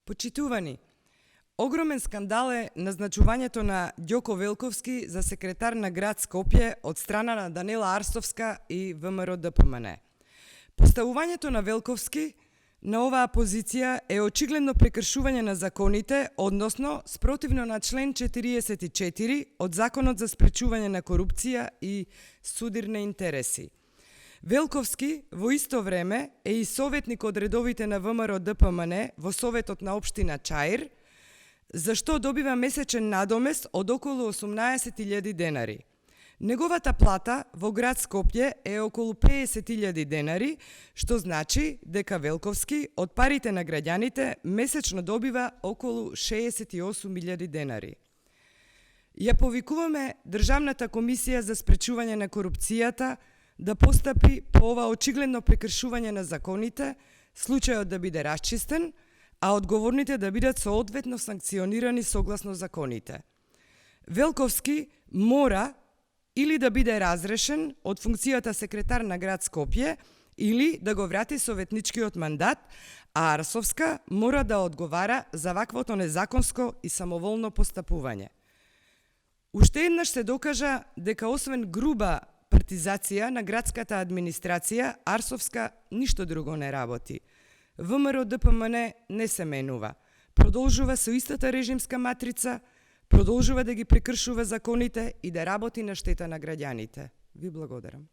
Почитувани, огромен скандал е назначувањето на Ѓоко Велковски за секретар на град Скопје од страна на Данела Арсовска и ВМРО ДПМН. Поставувањето на Велковски на оваа позиција е очигледно прекршување на законите, односно спротивно на член 44 од Законот за спречување на корупција и судирни интереси. Велковски во исто време е и советник од редовите на ВМРО ДПМН во Советот на општина Чаир, за што добива месечен надомест од околу 18.000 денари. Неговата плата во град Скопје е околу 50.000 денари, што значи дека Велковски од парите на граѓаните месечно добива околу 68.000 денари. Ја повикуваме Државната комисија за спречување на корупцијата да постапи по ова очигледно прекршување на законите, случајот да биде расчистен, а одговорните да бидат соодветно санкционирани согласно законите. Велковски мора или да биде разрешен од функцијата секретар на град Скопје, или да го врати советничкиот мандат, а Арсовска мора да одговара за ваквото незаконско и самоволно постапување. Уште еднаш се докажа дека освен груба партизација на градската администрација, Арсовска ништо друго не работи. ВМРО ДПМН не се менува. Продолжува со истата режимска матрица, продолжува да ги прекршува законите и да работи на штета на граѓаните. Ви благодарам.